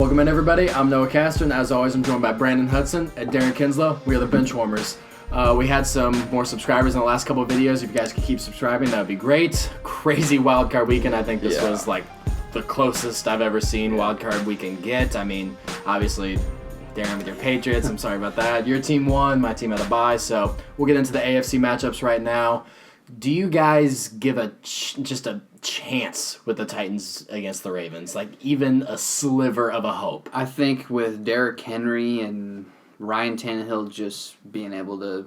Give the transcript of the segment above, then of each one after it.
Welcome in, everybody. I'm Noah Castor, and as always, I'm joined by Brandon Hudson and Darren Kinslow. We are the Benchwarmers. We had some more subscribers in the last couple of videos. If you guys could keep subscribing, that would be great. Crazy wildcard weekend. I think this was like the closest I've ever seen wildcard weekend get. I mean, obviously, Darren with your Patriots. I'm sorry about that. Your team won. My team had a bye. So we'll get into the AFC matchups right now. Do you guys give just a chance with the Titans against the Ravens? Like, even a sliver of a hope? I think with Derrick Henry and Ryan Tannehill just being able to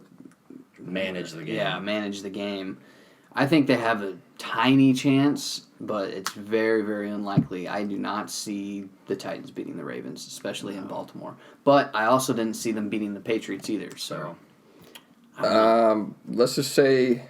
manage the game. Yeah, manage the game. I think they have a tiny chance, but it's very, very unlikely. I do not see the Titans beating the Ravens, especially in Baltimore. But I also didn't see them beating the Patriots either. So, let's just say,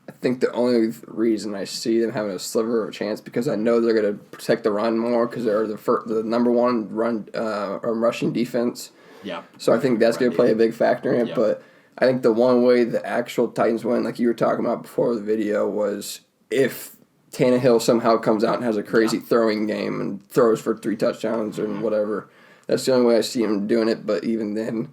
I think the only reason I see them having a sliver of a chance because I know they're going to protect the run more because they're the number one rushing defense. Yeah. So I think that's going to play a big factor in it. Yep. But I think the one way the actual Titans win, like you were talking about before the video, was if Tannehill somehow comes out and has a crazy throwing game and throws for 3 touchdowns or whatever. That's the only way I see him doing it. But even then,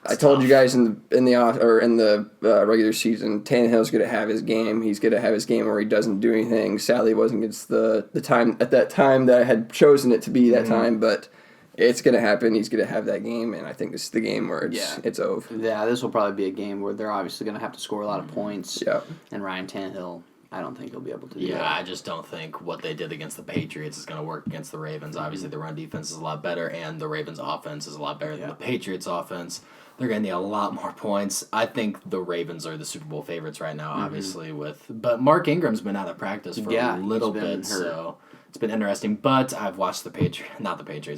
I told you guys in the regular season, Tannehill's going to have his game. He's going to have his game where he doesn't do anything. Sadly, it wasn't against the time at that time that I had chosen it to be that time, but it's going to happen. He's going to have that game, and I think this is the game where it's over. Yeah, this will probably be a game where they're obviously going to have to score a lot of points. Yeah. And Ryan Tannehill, I don't think he'll be able to do that. Yeah, I just don't think what they did against the Patriots is going to work against the Ravens. Obviously, the run defense is a lot better, and the Ravens' offense is a lot better than the Patriots' offense. They're going to need a lot more points. I think the Ravens are the Super Bowl favorites right now, obviously. But Mark Ingram's been out of practice for a little bit, so it's been interesting. But I've watched the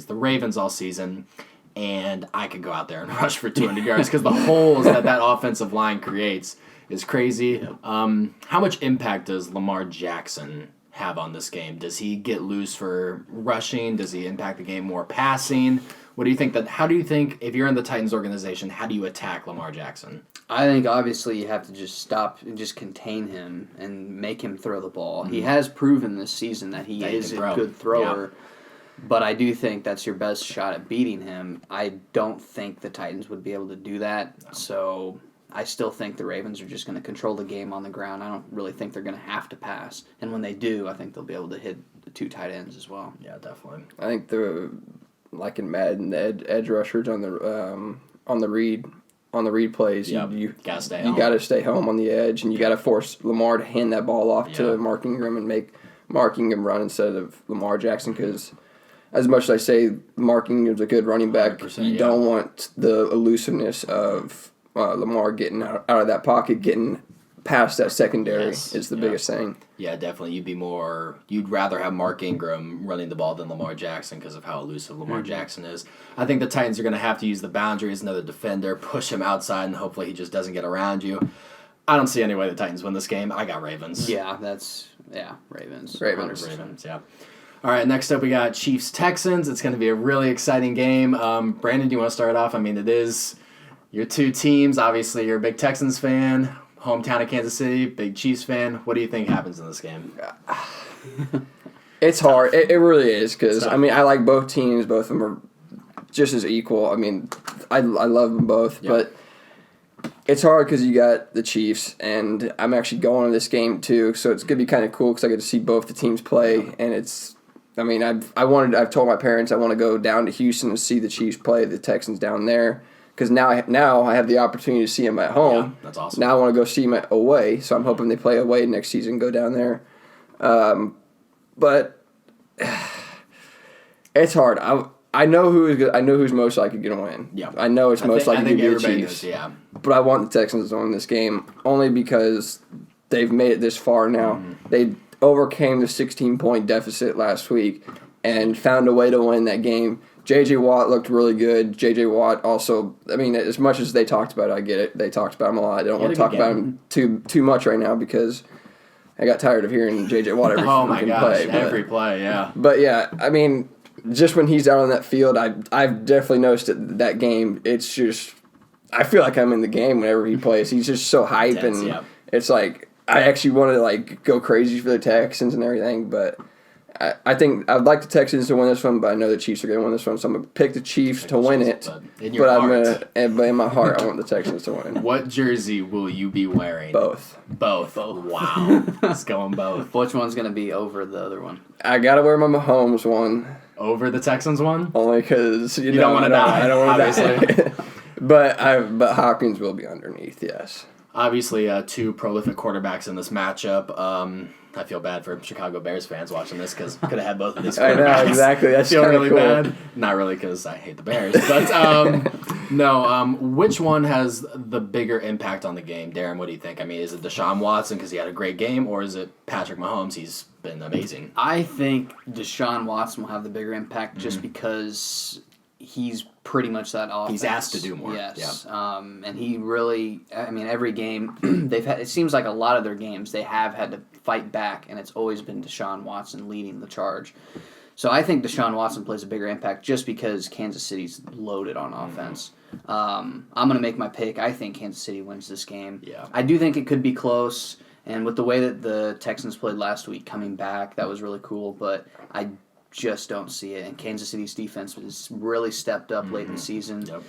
Ravens all season, and I could go out there and rush for 200 yards because the holes that offensive line creates is crazy. Yep. How much impact does Lamar Jackson have on this game? Does he get loose for rushing? Does he impact the game more passing? What do you think how do you think, if you're in the Titans organization, how do you attack Lamar Jackson? I think obviously you have to just stop and just contain him and make him throw the ball. Mm-hmm. He has proven this season that he is a good thrower, but I do think that's your best shot at beating him. I don't think the Titans would be able to do that, so I still think the Ravens are just going to control the game on the ground. I don't really think they're going to have to pass, and when they do, I think they'll be able to hit the 2 tight ends as well. Yeah, definitely. I think like in Madden, the edge rushers on the read plays, you gotta stay home on the edge, and you gotta force Lamar to hand that ball off to Mark Ingram and make Mark Ingram run instead of Lamar Jackson. Because as much as I say Mark Ingram's a good running back, you don't want the elusiveness of Lamar getting out of that pocket, getting past that secondary is the biggest thing. Yeah, definitely. You'd rather have Mark Ingram running the ball than Lamar Jackson because of how elusive Lamar Jackson is. I think the Titans are going to have to use the boundaries, another defender, push him outside, and hopefully he just doesn't get around you. I don't see any way the Titans win this game. I got Ravens. Yeah, Ravens. Ravens, yeah. All right, next up we got Chiefs-Texans. It's going to be a really exciting game. Brandon, do you want to start off? I mean, it is your 2 teams. Obviously, you're a big Texans fan. Hometown of Kansas City, big Chiefs fan. What do you think happens in this game? It's hard. It really is because, I mean, I like both teams. Both of them are just as equal. I mean, I love them both. But it's hard because you got the Chiefs, and I'm actually going to this game too. So it's going to be kind of cool because I get to see both the teams play. And it's, I mean, I've told my parents I want to go down to Houston to see the Chiefs play the Texans down there. Because now I have the opportunity to see them at home. Yeah, that's awesome. Now I want to go see them away, so I'm hoping they play away next season, go down there. But it's hard. I know who's most likely going to win. Yeah. I know it's most likely to be the Knows, Chiefs. yeah. But I want the Texans to win this game only because they've made it this far now. Mm-hmm. They overcame the 16-point deficit last week and found a way to win that game. J.J. Watt looked really good. J.J. Watt also, I mean, as much as they talked about it, I get it. They talked about him a lot. I don't want to talk about him too much right now because I got tired of hearing J.J. Watt every play. Every play, yeah. But, yeah, I mean, just when he's out on that field, I've definitely noticed that game. It's just, I feel like I'm in the game whenever he plays. He's just so hype, and it's like, I actually want to, like, go crazy for the Texans and everything, but I think I'd like the Texans to win this one, but I know the Chiefs are going to win this one, so I'm going to pick the Chiefs to win it. But in my heart, I want the Texans to win. What jersey will you be wearing? Both. Wow. It's going both. Which one's going to be over the other one? I got to wear my Mahomes one. Over the Texans one? Only because you don't want to die. I don't want to die. But Hopkins will be underneath, yes. Obviously, two prolific quarterbacks in this matchup. I feel bad for Chicago Bears fans watching this because could have had both of these quarterbacks. I know, exactly. That's I feel really cool. bad. Not really because I hate the Bears. But, no, which one has the bigger impact on the game? Darren, what do you think? I mean, is it Deshaun Watson because he had a great game, or is it Patrick Mahomes? He's been amazing. I think Deshaun Watson will have the bigger impact just because he's pretty much that offense. He's asked to do more. Yes. Yeah. And he really, every game, they've had, it seems like a lot of their games, they have had to fight back, and it's always been Deshaun Watson leading the charge. So I think Deshaun Watson plays a bigger impact just because Kansas City's loaded on offense. I'm going to make my pick. I think Kansas City wins this game. Yeah. I do think it could be close, and with the way that the Texans played last week coming back, that was really cool, but I just don't see it. And Kansas City's defense has really stepped up late in the season. Yep.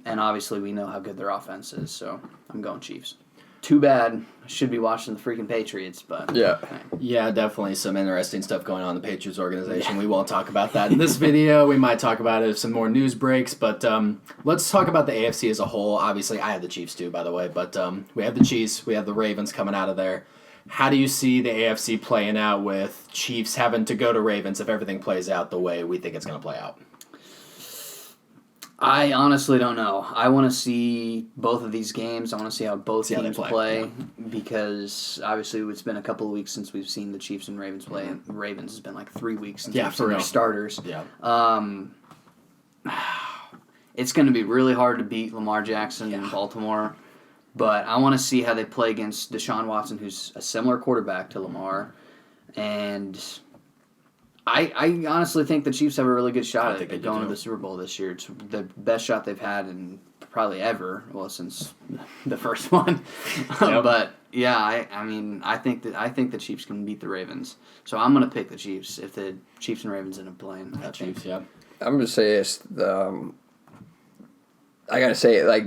And obviously we know how good their offense is, so I'm going Chiefs. Too bad. I should be watching the freaking Patriots, but... Yeah. Yeah, definitely some interesting stuff going on in the Patriots organization. We won't talk about that in this video. We might talk about it if some more news breaks, but let's talk about the AFC as a whole. Obviously, I have the Chiefs too, by the way, but we have the Chiefs, we have the Ravens coming out of there. How do you see the AFC playing out with Chiefs having to go to Ravens if everything plays out the way we think it's going to play out? I honestly don't know. I want to see both of these games. I want to see how both teams play because obviously it's been a couple of weeks since we've seen the Chiefs and Ravens play. And the Ravens has been like 3 weeks since we've seen their starters. Yeah. It's going to be really hard to beat Lamar Jackson in Baltimore. But I want to see how they play against Deshaun Watson, who's a similar quarterback to Lamar. And I honestly think the Chiefs have a really good shot at going to the Super Bowl this year. It's the best shot they've had in probably ever, well, since the first one. Yep. But, yeah, I think the Chiefs can beat the Ravens. So I'm going to pick the Chiefs if the Chiefs and Ravens end up playing. Chiefs, yeah. I'm going to say it's I got to say it, like,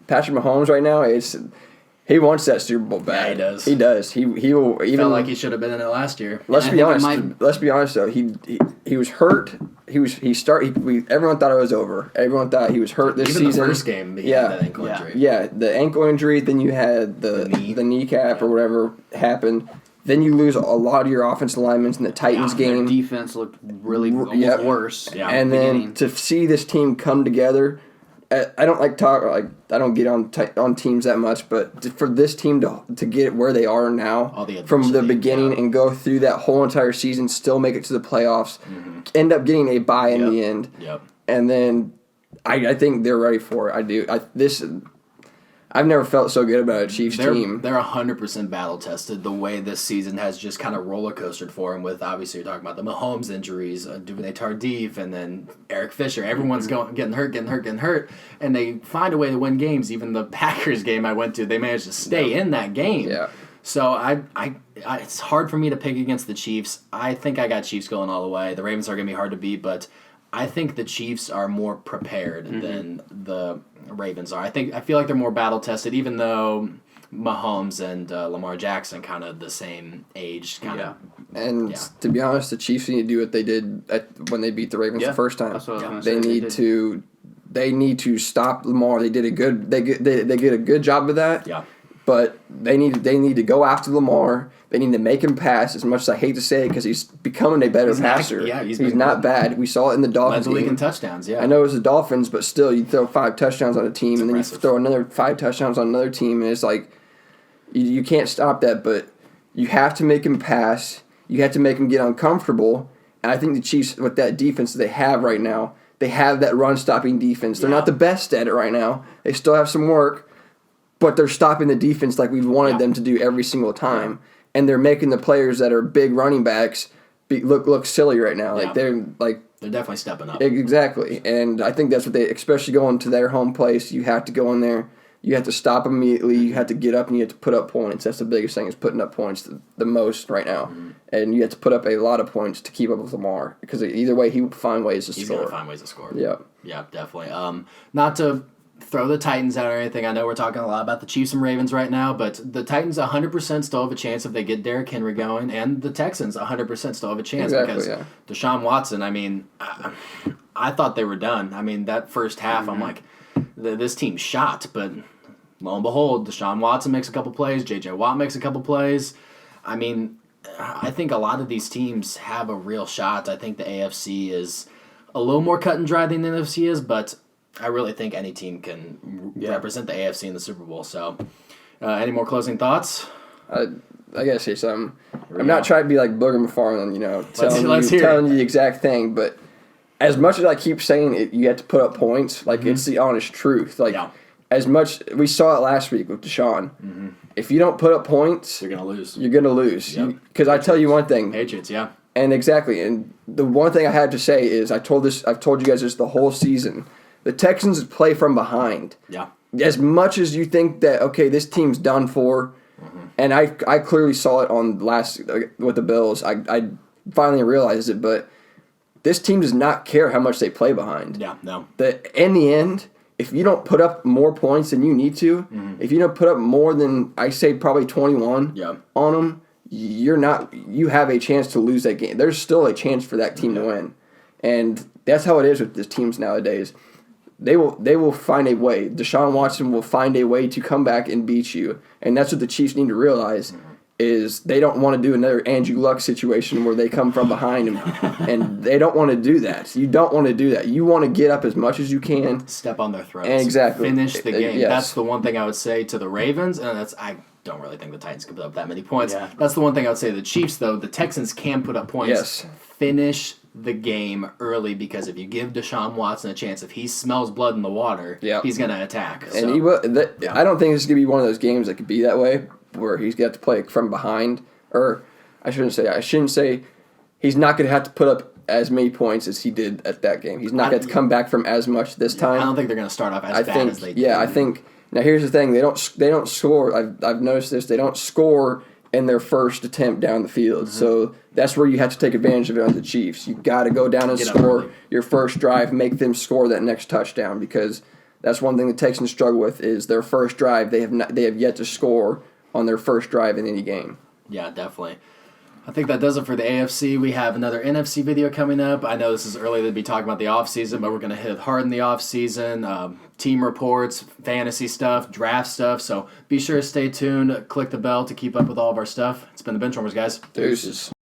Patrick Mahomes right now, he wants that Super Bowl bad. Yeah, he does. He does. He will even. Felt like he should have been in it last year. Let's be honest though. He was hurt. Everyone thought it was over. Everyone thought he was hurt this season. Even the first game, he had that ankle injury. Yeah, the ankle injury. Then you had the kneecap or whatever happened. Then you lose a lot of your offensive linemen in the Titans game. Their defense looked really worse. Yeah. And then to see this team come together. I don't I don't get on teams that much, but for this team to get where they are now from the beginning and go through that whole entire season, still make it to the playoffs, end up getting a bye in the end, and then I think they're ready for it. I've never felt so good about a Chiefs team. They're 100% battle tested. The way this season has just kind of roller coastered for them. With obviously you're talking about the Mahomes injuries, Duvernay Tardif, and then Eric Fisher. Everyone's getting hurt, and they find a way to win games. Even the Packers game I went to, they managed to stay in that game. Yeah. So it's hard for me to pick against the Chiefs. I think I got Chiefs going all the way. The Ravens are going to be hard to beat, but I think the Chiefs are more prepared than the Ravens are. I feel like they're more battle tested, even though Mahomes and Lamar Jackson kind of the same age, to be honest, the Chiefs need to do what they did when they beat the Ravens the first time. That's what I was They need to stop Lamar. They did a good job of that. Yeah. But they need to go after Lamar. They need to make him pass. As much as I hate to say it, because he's becoming a better passer. He's not bad. We saw it in the Dolphins. Led the league in touchdowns. Yeah. I know it was the Dolphins, but still, you throw 5 touchdowns on a team, and then you throw another 5 touchdowns on another team, and it's like you can't stop that. But you have to make him pass. You have to make him get uncomfortable. And I think the Chiefs, with that defense that they have right now, they have that run-stopping defense. They're not the best at it right now. They still have some work, but they're stopping the defense like we've wanted them to do every single time. Yeah. And they're making the players that are big running backs look silly right now. Yeah. They're definitely stepping up. Exactly. And I think that's what especially going to their home place, you have to go in there. You have to stop immediately. You have to get up and you have to put up points. That's the biggest thing, is putting up points the most right now. Mm-hmm. And you have to put up a lot of points to keep up with Lamar, because either way he will find ways to score. He's going to find ways to score. Yeah. Yeah, definitely. Not to throw the Titans out or anything. I know we're talking a lot about the Chiefs and Ravens right now, but the Titans 100% still have a chance if they get Derrick Henry going, and the Texans 100% still have a chance because Deshaun Watson, I mean, I thought they were done. I mean, that first half, I'm like, this team's shot, but lo and behold, Deshaun Watson makes a couple plays, J.J. Watt makes a couple plays. I mean, I think a lot of these teams have a real shot. I think the AFC is a little more cut and dry than the NFC is, but I really think any team can represent the AFC in the Super Bowl. So, any more closing thoughts? I gotta say something. I'm not trying to be like Booger McFarland, telling you the exact thing, but as much as I keep saying it, you have to put up points. Like, it's the honest truth. Like, as much we saw it last week with Deshaun. Mm-hmm. If you don't put up points, you're gonna lose. You're gonna lose. Because I tell you one thing, Patriots, and exactly. And the one thing I had to say is, I've told you guys this the whole season. The Texans play from behind. Yeah. As much as you think that, okay, this team's done for, and I clearly saw it on with the Bills. I finally realized it, but this team does not care how much they play behind. Yeah, no. In the end, if you don't put up more points than you need to, if you don't put up more than, I say, probably 21 on them, you have a chance to lose that game. There's still a chance for that team to win. And that's how it is with these teams nowadays. They will find a way. Deshaun Watson will find a way to come back and beat you. And that's what the Chiefs need to realize, is they don't want to do another Andrew Luck situation where they come from behind and they don't want to do that. You don't want to do that. You want to get up as much as you can. Step on their throats. Exactly. Finish the game. Yes. That's the one thing I would say to the Ravens, and I don't really think the Titans could put up that many points. Yeah. That's the one thing I would say to the Chiefs, though. The Texans can put up points. Yes. Finish the game early, because if you give Deshaun Watson a chance, if he smells blood in the water, he's going to attack. And he will. I don't think this is going to be one of those games that could be that way, where he's got to play from behind. Or I shouldn't say he's not going to have to put up as many points as he did at that game. He's not going to come back from as much this time. I don't think they're going to start off as bad as they did. Yeah, I think. Now here's the thing: they don't score. I've noticed this. They don't score in their first attempt down the field. So that's where you have to take advantage of it on the Chiefs. You got to go down and score your first drive, make them score that next touchdown, because that's one thing the Texans struggle with, is their first drive. They have yet to score on their first drive in any game. Yeah, definitely. I think that does it for the AFC. We have another NFC video coming up. I know this is early to be talking about the offseason, but we're going to hit hard in the offseason. Team reports, fantasy stuff, draft stuff. So be sure to stay tuned. Click the bell to keep up with all of our stuff. It's been the Benchwarmers, guys. Deuces.